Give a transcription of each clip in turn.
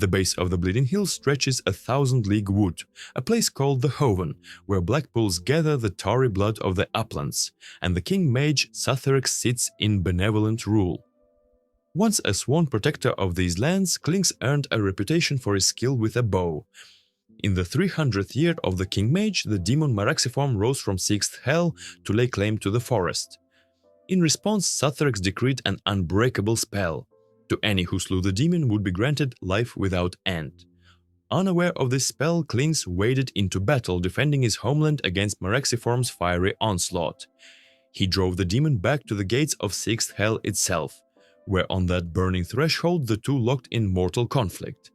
the base of the Bleeding Hill stretches 1,000-league wood, a place called the Hoven, where black pools gather the tarry blood of the uplands, and the king mage Satharex sits in benevolent rule. Once a sworn protector of these lands, Clinkz earned a reputation for his skill with a bow. In the 300th year of the king mage, the demon Maraxiform rose from 6th hell to lay claim to the forest. In response, Satharex decreed an unbreakable spell. To any who slew the demon would be granted life without end. Unaware of this spell, Clinkz waded into battle, defending his homeland against Maraxiform's fiery onslaught. He drove the demon back to the gates of 6th hell itself, where on that burning threshold the two locked in mortal conflict.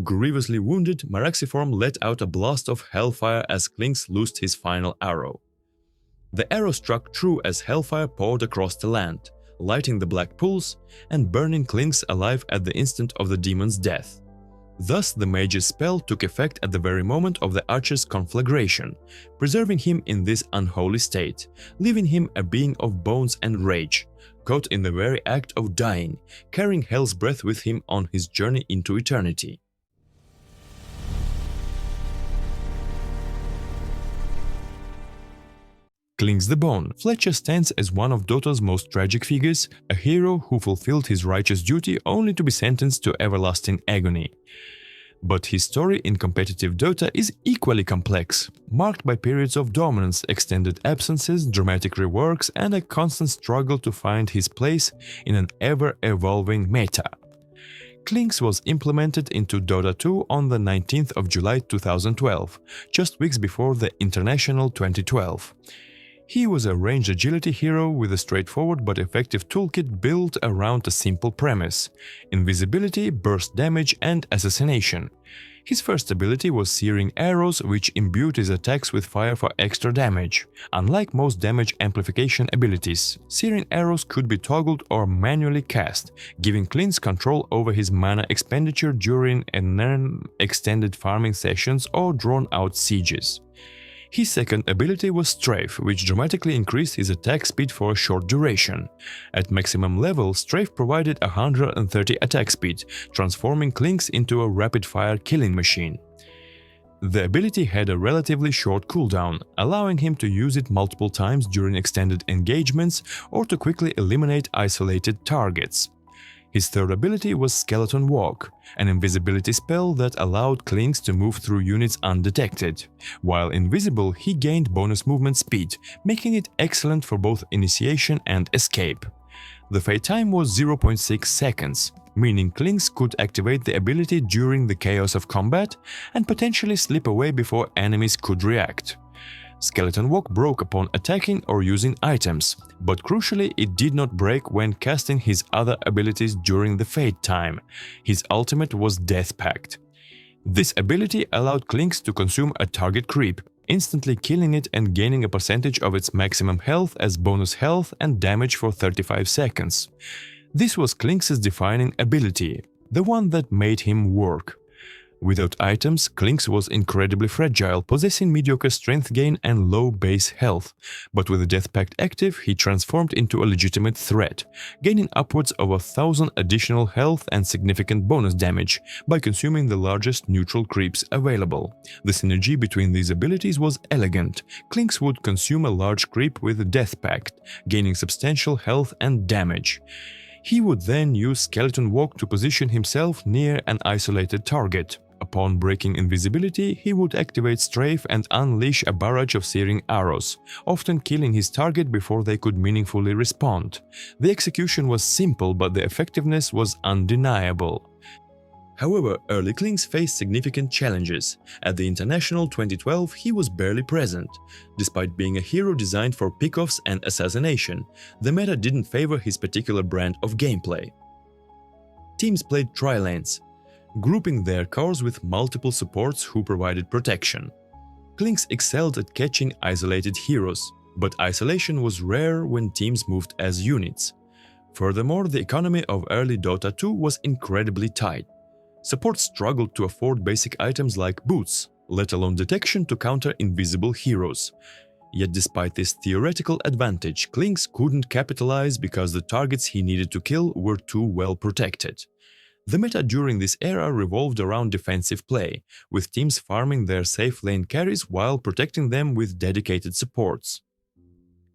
Grievously wounded, Maraxiform let out a blast of hellfire as Clinkz loosed his final arrow. The arrow struck true as hellfire poured across the land, lighting the black pools and burning Clinkz alive at the instant of the demon's death. Thus the mage's spell took effect at the very moment of the archer's conflagration, preserving him in this unholy state, leaving him a being of bones and rage, caught in the very act of dying, carrying hell's breath with him on his journey into eternity. Clinkz the Bone Fletcher stands as one of Dota's most tragic figures, a hero who fulfilled his righteous duty only to be sentenced to everlasting agony. But his story in competitive Dota is equally complex, marked by periods of dominance, extended absences, dramatic reworks, and a constant struggle to find his place in an ever-evolving meta. Clinkz was implemented into Dota 2 on the 19th of July 2012, just weeks before the International 2012. He was a ranged agility hero with a straightforward but effective toolkit built around a simple premise: invisibility, burst damage, and assassination. His first ability was Searing Arrows, which imbued his attacks with fire for extra damage. Unlike most damage amplification abilities, Searing Arrows could be toggled or manually cast, giving Clinkz control over his mana expenditure during extended farming sessions or drawn-out sieges. His second ability was Strafe, which dramatically increased his attack speed for a short duration. At maximum level, Strafe provided 130 attack speed, transforming Clinkz into a rapid-fire killing machine. The ability had a relatively short cooldown, allowing him to use it multiple times during extended engagements or to quickly eliminate isolated targets. His third ability was Skeleton Walk, an invisibility spell that allowed Clinkz to move through units undetected. While invisible, he gained bonus movement speed, making it excellent for both initiation and escape. The fade time was 0.6 seconds, meaning Clinkz could activate the ability during the chaos of combat and potentially slip away before enemies could react. Skeleton Walk broke upon attacking or using items, but crucially it did not break when casting his other abilities during the fade time. His ultimate was Death Pact. This ability allowed Clinkz to consume a target creep, instantly killing it and gaining a percentage of its maximum health as bonus health and damage for 35 seconds. This was Clinkz's defining ability, the one that made him work. Without items, Clinkz was incredibly fragile, possessing mediocre strength gain and low base health, but with the Death Pact active, he transformed into a legitimate threat, gaining upwards of 1,000 additional health and significant bonus damage by consuming the largest neutral creeps available. The synergy between these abilities was elegant. Clinkz would consume a large creep with the Death Pact, gaining substantial health and damage. He would then use Skeleton Walk to position himself near an isolated target. Upon breaking invisibility, he would activate Strafe and unleash a barrage of Searing Arrows, often killing his target before they could meaningfully respond. The execution was simple, but the effectiveness was undeniable. However, early Clinkz faced significant challenges. At the International 2012, he was barely present. Despite being a hero designed for pickoffs and assassination, the meta didn't favor his particular brand of gameplay. Teams played tri-lanes, grouping their cores with multiple supports who provided protection. Clinkz excelled at catching isolated heroes, but isolation was rare when teams moved as units. Furthermore, the economy of early Dota 2 was incredibly tight. Support struggled to afford basic items like boots, let alone detection to counter invisible heroes. Yet despite this theoretical advantage, Clinkz couldn't capitalize because the targets he needed to kill were too well protected. The meta during this era revolved around defensive play, with teams farming their safe lane carries while protecting them with dedicated supports.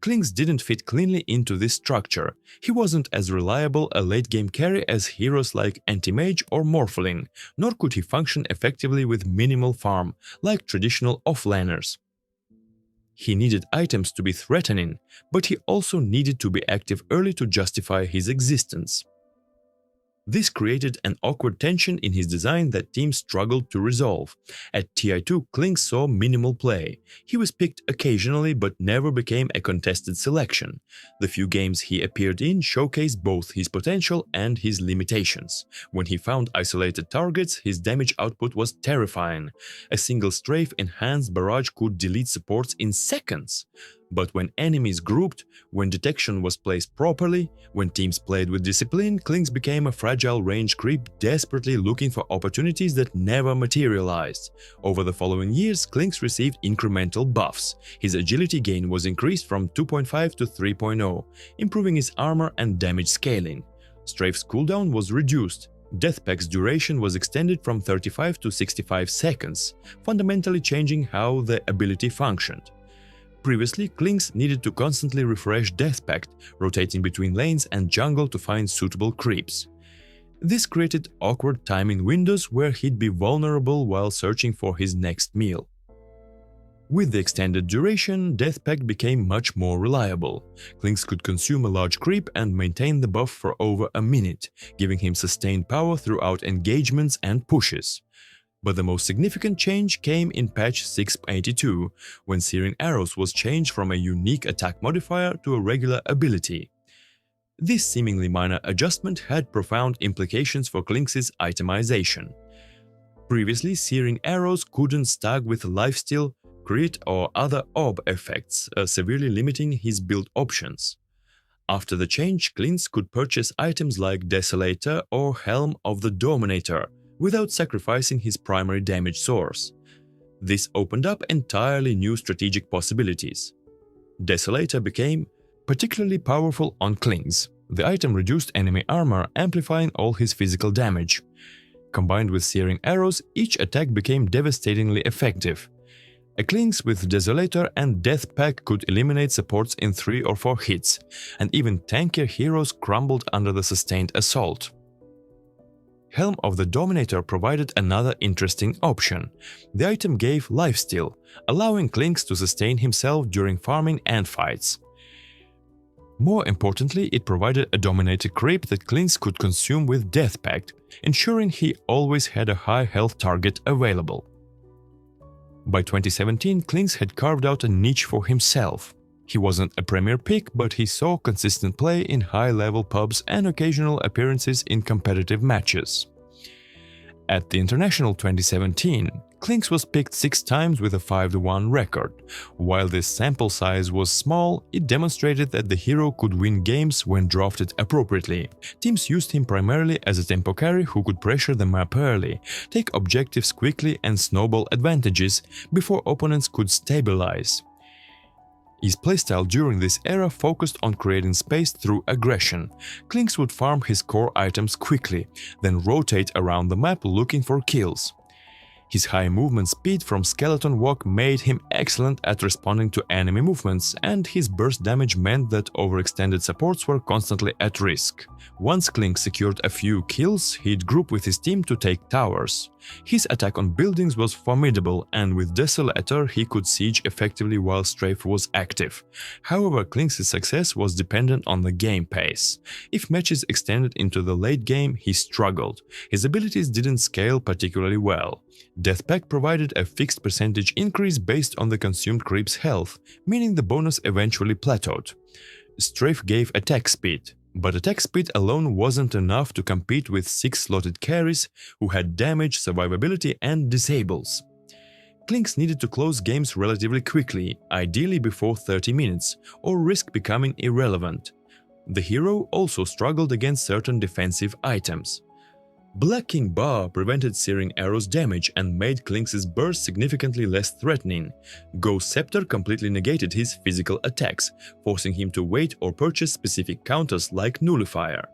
Clinkz didn't fit cleanly into this structure. He wasn't as reliable a late-game carry as heroes like Anti-Mage or Morpholing, nor could he function effectively with minimal farm, like traditional offlaners. He needed items to be threatening, but he also needed to be active early to justify his existence. This created an awkward tension in his design that teams struggled to resolve. At TI2, Clinkz saw minimal play. He was picked occasionally but never became a contested selection. The few games he appeared in showcased both his potential and his limitations. When he found isolated targets, his damage output was terrifying. A single strafe enhanced barrage could delete supports in seconds. But when enemies grouped, when detection was placed properly, when teams played with discipline, Clinkz became a fragile range creep desperately looking for opportunities that never materialized. Over the following years, Clinkz received incremental buffs. His agility gain was increased from 2.5 to 3.0, improving his armor and damage scaling. Strafe's cooldown was reduced. Death Pack's duration was extended from 35 to 65 seconds, fundamentally changing how the ability functioned. Previously, Clinkz needed to constantly refresh Death Pact, rotating between lanes and jungle to find suitable creeps. This created awkward timing windows where he'd be vulnerable while searching for his next meal. With the extended duration, Death Pact became much more reliable. Clinkz could consume a large creep and maintain the buff for over a minute, giving him sustained power throughout engagements and pushes. But the most significant change came in patch 6.82, when Searing Arrows was changed from a unique attack modifier to a regular ability. This seemingly minor adjustment had profound implications for Clinkz's itemization. Previously, Searing Arrows couldn't stag with lifesteal, crit or other orb effects, severely limiting his build options. After the change, Clinkz could purchase items like Desolator or Helm of the Dominator, without sacrificing his primary damage source. This opened up entirely new strategic possibilities. Desolator became particularly powerful on Clinkz. The item reduced enemy armor, amplifying all his physical damage. Combined with Searing Arrows, each attack became devastatingly effective. A Clinkz with Desolator and Death Pack could eliminate supports in 3 or 4 hits, and even tankier heroes crumbled under the sustained assault. Helm of the Dominator provided another interesting option. The item gave lifesteal, allowing Clinkz to sustain himself during farming and fights. More importantly, it provided a Dominator creep that Clinkz could consume with Death Pact, ensuring he always had a high health target available. By 2017, Clinkz had carved out a niche for himself. He wasn't a premier pick, but he saw consistent play in high-level pubs and occasional appearances in competitive matches. At the International 2017, Clinkz was picked 6 times with a 5-1 record. While this sample size was small, it demonstrated that the hero could win games when drafted appropriately. Teams used him primarily as a tempo carry who could pressure the map early, take objectives quickly and snowball advantages before opponents could stabilize. His playstyle during this era focused on creating space through aggression. Clinkz would farm his core items quickly, then rotate around the map looking for kills. His high movement speed from skeleton walk made him excellent at responding to enemy movements, and his burst damage meant that overextended supports were constantly at risk. Once Clinkz secured a few kills, he'd group with his team to take towers. His attack on buildings was formidable, and with Desolator he could siege effectively while Strafe was active. However, Clinkz's success was dependent on the game pace. If matches extended into the late game, he struggled. His abilities didn't scale particularly well. Death Pact provided a fixed percentage increase based on the consumed creep's health, meaning the bonus eventually plateaued. Strafe gave attack speed, but attack speed alone wasn't enough to compete with 6 slotted carries who had damage, survivability and disables. Clinkz needed to close games relatively quickly, ideally before 30 minutes, or risk becoming irrelevant. The hero also struggled against certain defensive items. Black King Bar prevented Searing Arrows damage and made Clinkz's burst significantly less threatening. Ghost Scepter completely negated his physical attacks, forcing him to wait or purchase specific counters like Nullifier.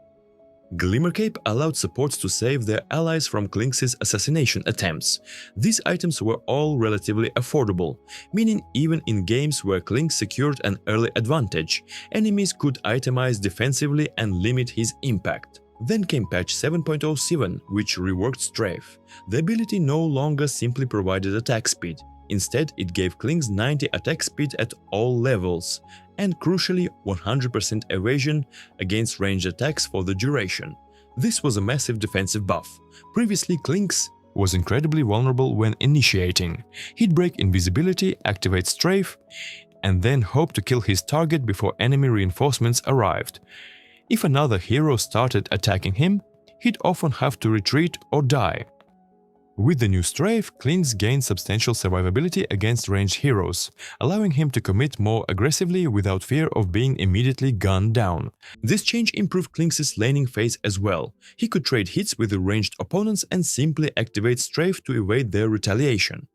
Glimmercape allowed supports to save their allies from Clinkz's assassination attempts. These items were all relatively affordable, meaning even in games where Clinkz secured an early advantage, enemies could itemize defensively and limit his impact. Then came patch 7.07, which reworked Strafe. The ability no longer simply provided attack speed. Instead, it gave Clinkz 90 attack speed at all levels, and crucially 100% evasion against ranged attacks for the duration. This was a massive defensive buff. Previously, Clinkz was incredibly vulnerable when initiating. He'd break invisibility, activate Strafe, and then hope to kill his target before enemy reinforcements arrived. If another hero started attacking him, he'd often have to retreat or die. With the new Strafe, Clinkz gained substantial survivability against ranged heroes, allowing him to commit more aggressively without fear of being immediately gunned down. This change improved Clinkz's laning phase as well. He could trade hits with the ranged opponents and simply activate Strafe to evade their retaliation.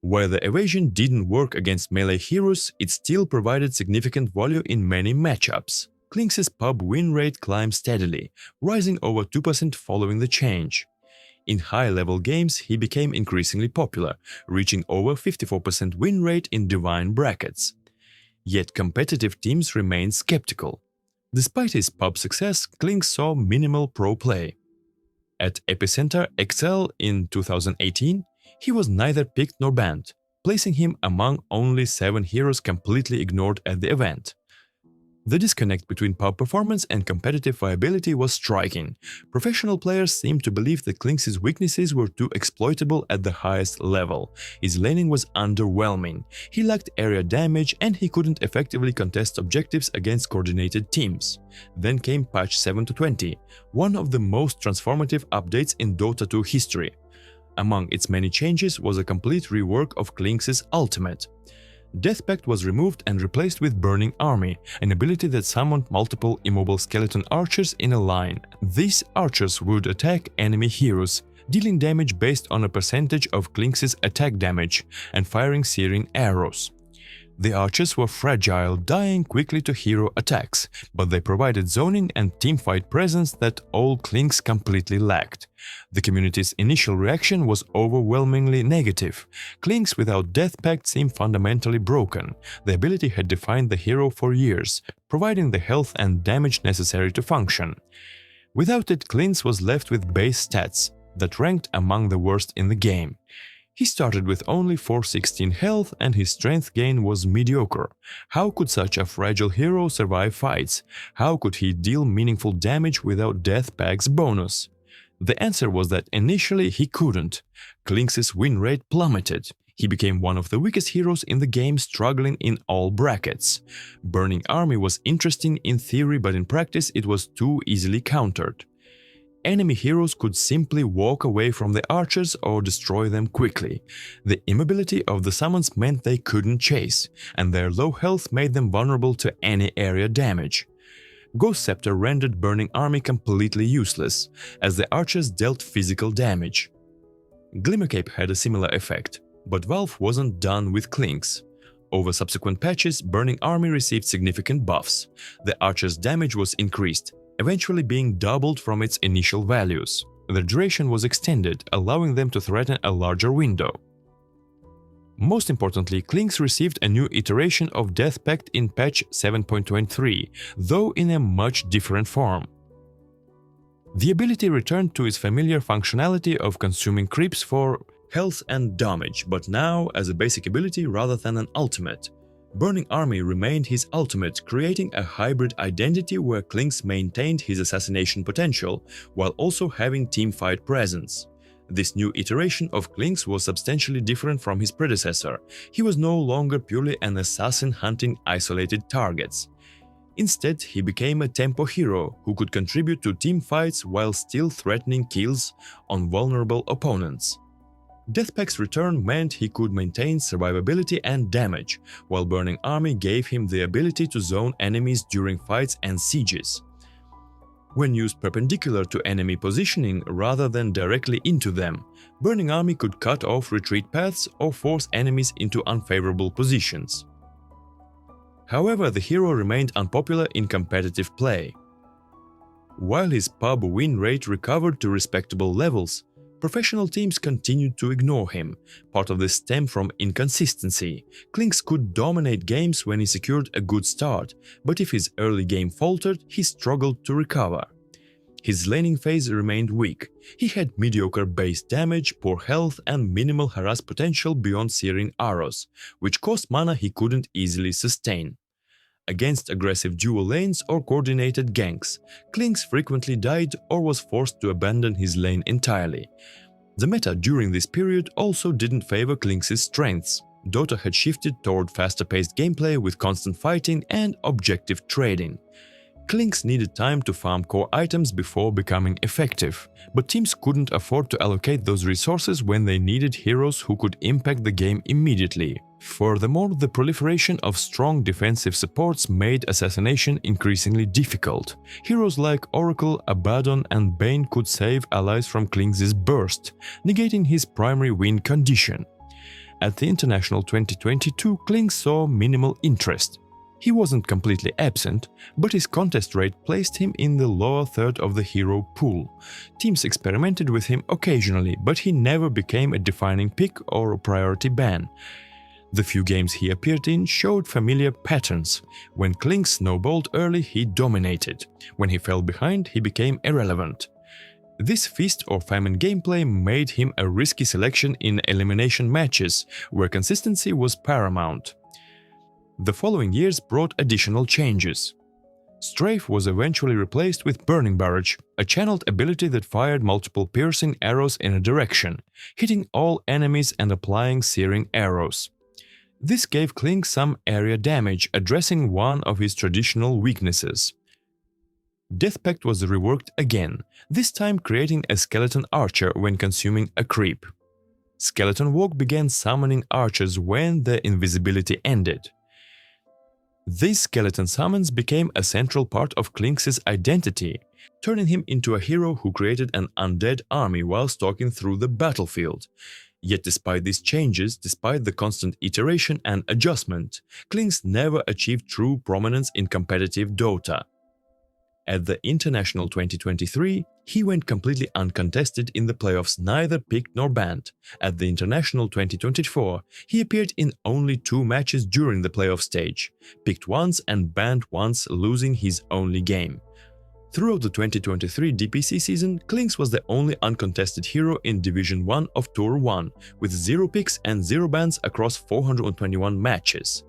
While the evasion didn't work against melee heroes, it still provided significant value in many matchups. Clinkz's pub win rate climbed steadily, rising over 2% following the change. In high-level games, he became increasingly popular, reaching over 54% win rate in Divine brackets. Yet competitive teams remained skeptical. Despite his pub success, Clinkz saw minimal pro play. At Epicenter XL in 2018, he was neither picked nor banned, placing him among only 7 heroes completely ignored at the event. The disconnect between pub performance and competitive viability was striking. Professional players seemed to believe that Clinkz's weaknesses were too exploitable at the highest level. His laning was underwhelming, he lacked area damage, and he couldn't effectively contest objectives against coordinated teams. Then came patch 7.20, one of the most transformative updates in Dota 2 history. Among its many changes was a complete rework of Clinkz's ultimate. Death Pact was removed and replaced with Burning Army, an ability that summoned multiple immobile skeleton archers in a line. These archers would attack enemy heroes, dealing damage based on a percentage of Clinkz's attack damage and firing Searing Arrows. The archers were fragile, dying quickly to hero attacks, but they provided zoning and teamfight presence that all Clinkz completely lacked. The community's initial reaction was overwhelmingly negative. Clinkz without Death Pact seemed fundamentally broken. The ability had defined the hero for years, providing the health and damage necessary to function. Without it, Clinkz was left with base stats that ranked among the worst in the game. He started with only 416 health and his strength gain was mediocre. How could such a fragile hero survive fights? How could he deal meaningful damage without Death Pact's bonus? The answer was that initially he couldn't. Clinkz's win rate plummeted. He became one of the weakest heroes in the game, struggling in all brackets. Burning Army was interesting in theory, but in practice it was too easily countered. Enemy heroes could simply walk away from the archers or destroy them quickly. The immobility of the summons meant they couldn't chase, and their low health made them vulnerable to any area damage. Ghost Scepter rendered Burning Army completely useless, as the archers dealt physical damage. Glimmercape had a similar effect, but Valve wasn't done with Clinkz. Over subsequent patches, Burning Army received significant buffs. The archers' damage was increased, eventually being doubled from its initial values. The duration was extended, allowing them to threaten a larger window. Most importantly, Clinkz received a new iteration of Death Pact in patch 7.23, though in a much different form. The ability returned to its familiar functionality of consuming creeps for health and damage, but now as a basic ability rather than an ultimate. Burning Army remained his ultimate, creating a hybrid identity where Clinkz maintained his assassination potential, while also having teamfight presence. This new iteration of Clinkz was substantially different from his predecessor. He was no longer purely an assassin hunting isolated targets. Instead, he became a tempo hero who could contribute to teamfights while still threatening kills on vulnerable opponents. Death Pact's return meant he could maintain survivability and damage, while Burning Army gave him the ability to zone enemies during fights and sieges. When used perpendicular to enemy positioning rather than directly into them, Burning Army could cut off retreat paths or force enemies into unfavorable positions. However, the hero remained unpopular in competitive play. While his pub win rate recovered to respectable levels, professional teams continued to ignore him. Part of this stemmed from inconsistency. Clinkz could dominate games when he secured a good start, but if his early game faltered, he struggled to recover. His laning phase remained weak. He had mediocre base damage, poor health, and minimal harass potential beyond Searing Arrows, which cost mana he couldn't easily sustain. Against aggressive dual lanes or coordinated ganks, Clinkz frequently died or was forced to abandon his lane entirely. The meta during this period also didn't favor Clinkz's strengths. Dota had shifted toward faster-paced gameplay with constant fighting and objective trading. Clinkz needed time to farm core items before becoming effective, but teams couldn't afford to allocate those resources when they needed heroes who could impact the game immediately. Furthermore, the proliferation of strong defensive supports made assassination increasingly difficult. Heroes like Oracle, Abaddon and Bane could save allies from Clinkz's burst, negating his primary win condition. At the International 2022, Clinkz saw minimal interest. He wasn't completely absent, but his contest rate placed him in the lower third of the hero pool. Teams experimented with him occasionally, but he never became a defining pick or a priority ban. The few games he appeared in showed familiar patterns. When Clinkz snowballed early, he dominated. When he fell behind, he became irrelevant. This feast or famine gameplay made him a risky selection in elimination matches, where consistency was paramount. The following years brought additional changes. Strafe was eventually replaced with Burning Barrage, a channeled ability that fired multiple piercing arrows in a direction, hitting all enemies and applying Searing Arrows. This gave Clinkz some area damage, addressing one of his traditional weaknesses. Death Pact was reworked again, this time creating a skeleton archer when consuming a creep. Skeleton Walk began summoning archers when the invisibility ended. These skeleton summons became a central part of Clinkz's identity, turning him into a hero who created an undead army while stalking through the battlefield. Yet despite these changes, despite the constant iteration and adjustment, Clinkz never achieved true prominence in competitive Dota. At the International 2023, he went completely uncontested in the playoffs, neither picked nor banned. At the International 2024, he appeared in only 2 matches during the playoff stage, picked once and banned once, losing his only game. Throughout the 2023 DPC season, Clinkz was the only uncontested hero in Division 1 of Tour 1, with 0 picks and 0 bans across 421 matches.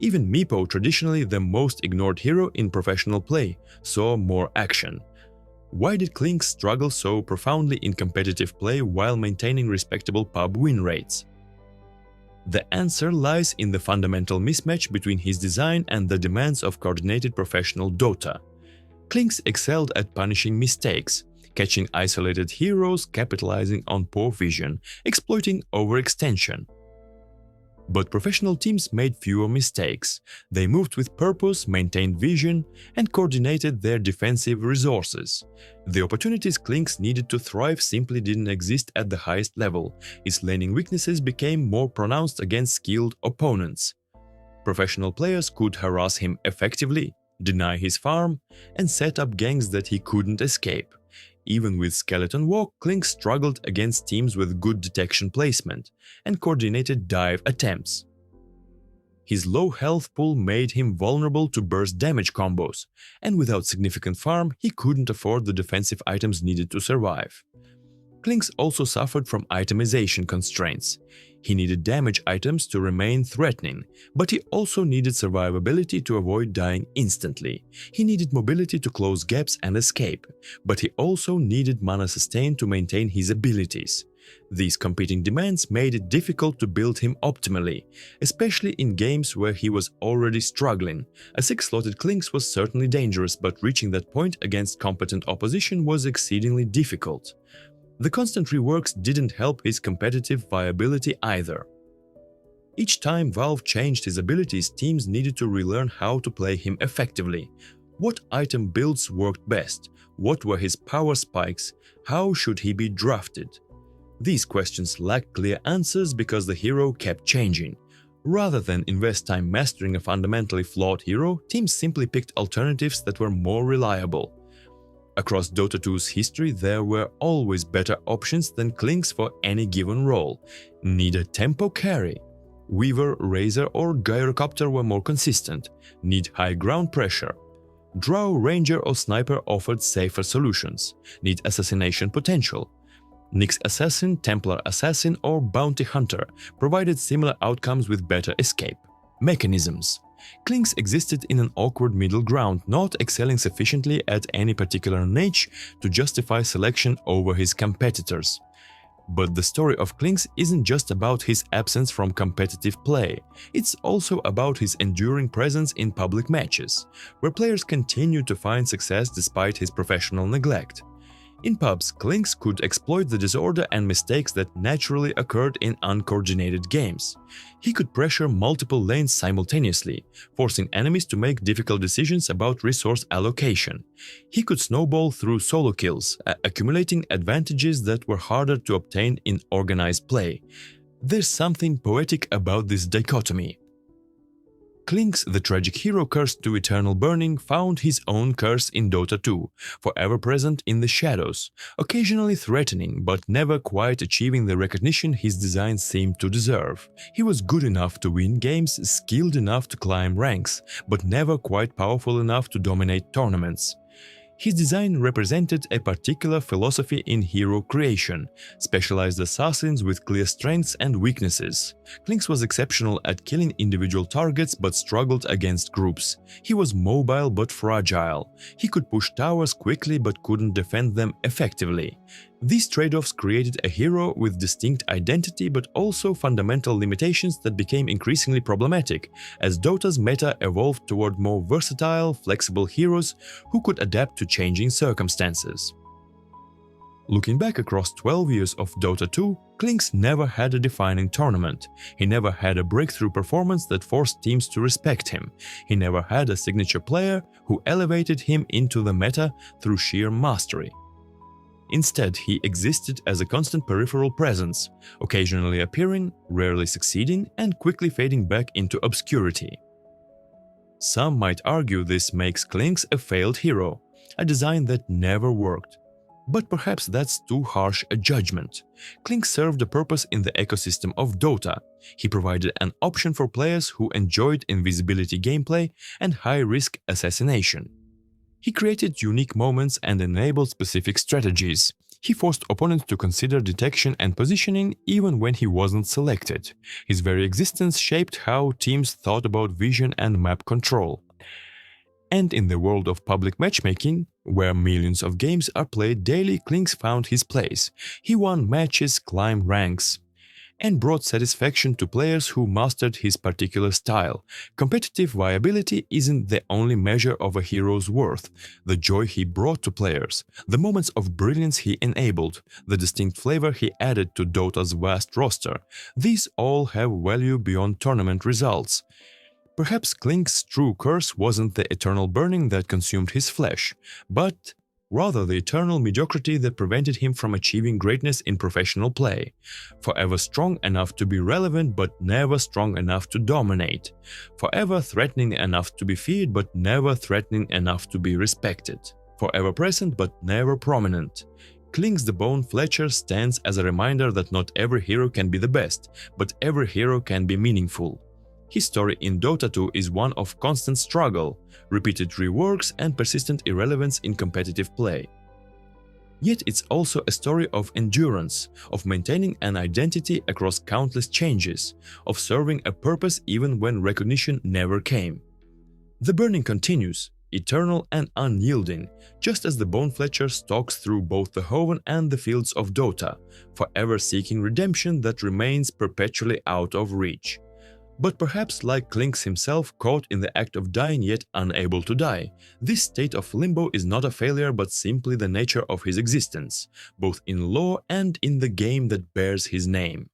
Even Meepo, traditionally the most ignored hero in professional play, saw more action. Why did Clinkz struggle so profoundly in competitive play while maintaining respectable pub win rates? The answer lies in the fundamental mismatch between his design and the demands of coordinated professional Dota. Clinkz excelled at punishing mistakes, catching isolated heroes, capitalizing on poor vision, exploiting overextension. But professional teams made fewer mistakes. They moved with purpose, maintained vision, and coordinated their defensive resources. The opportunities Clinkz needed to thrive simply didn't exist at the highest level. His laning weaknesses became more pronounced against skilled opponents. Professional players could harass him effectively, deny his farm, and set up ganks that he couldn't escape. Even with Skeleton Walk, Clinkz struggled against teams with good detection placement and coordinated dive attempts. His low health pool made him vulnerable to burst damage combos, and without significant farm, he couldn't afford the defensive items needed to survive. Clinkz also suffered from itemization constraints. He needed damage items to remain threatening, but he also needed survivability to avoid dying instantly. He needed mobility to close gaps and escape, but he also needed mana sustain to maintain his abilities. These competing demands made it difficult to build him optimally, especially in games where he was already struggling. A 6-slotted Clinkz was certainly dangerous, but reaching that point against competent opposition was exceedingly difficult. The constant reworks didn't help his competitive viability either. Each time Valve changed his abilities, teams needed to relearn how to play him effectively. What item builds worked best? What were his power spikes? How should he be drafted? These questions lacked clear answers because the hero kept changing. Rather than invest time mastering a fundamentally flawed hero, teams simply picked alternatives that were more reliable. Across Dota 2's history, there were always better options than Clinkz for any given role. Need a tempo carry? Weaver, Razor or Gyrocopter were more consistent. Need high ground pressure? Drow, Ranger or Sniper offered safer solutions. Need assassination potential? Nyx Assassin, Templar Assassin or Bounty Hunter provided similar outcomes with better escape. Mechanisms. Clinkz existed in an awkward middle ground, not excelling sufficiently at any particular niche to justify selection over his competitors. But the story of Clinkz isn't just about his absence from competitive play, it's also about his enduring presence in public matches, where players continue to find success despite his professional neglect. In pubs, Clinkz could exploit the disorder and mistakes that naturally occurred in uncoordinated games. He could pressure multiple lanes simultaneously, forcing enemies to make difficult decisions about resource allocation. He could snowball through solo kills, accumulating advantages that were harder to obtain in organized play. There's something poetic about this dichotomy. Clinkz, the tragic hero cursed to eternal burning, found his own curse in Dota 2, forever present in the shadows, occasionally threatening but never quite achieving the recognition his design seemed to deserve. He was good enough to win games, skilled enough to climb ranks, but never quite powerful enough to dominate tournaments. His design represented a particular philosophy in hero creation, specialized assassins with clear strengths and weaknesses. Clinkz was exceptional at killing individual targets but struggled against groups. He was mobile but fragile. He could push towers quickly but couldn't defend them effectively. These trade-offs created a hero with distinct identity but also fundamental limitations that became increasingly problematic as Dota's meta evolved toward more versatile, flexible heroes who could adapt to changing circumstances. Looking back across 12 years of Dota 2, Clinkz never had a defining tournament. He never had a breakthrough performance that forced teams to respect him. He never had a signature player who elevated him into the meta through sheer mastery. Instead, he existed as a constant peripheral presence, occasionally appearing, rarely succeeding, and quickly fading back into obscurity. Some might argue this makes Clinkz a failed hero, a design that never worked. But perhaps that's too harsh a judgment. Clinkz served a purpose in the ecosystem of Dota. He provided an option for players who enjoyed invisibility gameplay and high-risk assassination. He created unique moments and enabled specific strategies. He forced opponents to consider detection and positioning even when he wasn't selected. His very existence shaped how teams thought about vision and map control. And in the world of public matchmaking, where millions of games are played daily, Clinkz found his place. He won matches, climbed ranks, and brought satisfaction to players who mastered his particular style. Competitive viability isn't the only measure of a hero's worth. The joy he brought to players, the moments of brilliance he enabled, the distinct flavor he added to Dota's vast roster, these all have value beyond tournament results. Perhaps Clinkz's true curse wasn't the eternal burning that consumed his flesh, but rather the eternal mediocrity that prevented him from achieving greatness in professional play. Forever strong enough to be relevant but never strong enough to dominate. Forever threatening enough to be feared but never threatening enough to be respected. Forever present but never prominent. Clinkz the Bone Fletcher stands as a reminder that not every hero can be the best, but every hero can be meaningful. His story in Dota 2 is one of constant struggle, repeated reworks and persistent irrelevance in competitive play. Yet it's also a story of endurance, of maintaining an identity across countless changes, of serving a purpose even when recognition never came. The burning continues, eternal and unyielding, just as the Bone Fletcher stalks through both the Hoven and the fields of Dota, forever seeking redemption that remains perpetually out of reach. But perhaps like Clinkz himself, caught in the act of dying yet unable to die, this state of limbo is not a failure but simply the nature of his existence, both in lore and in the game that bears his name.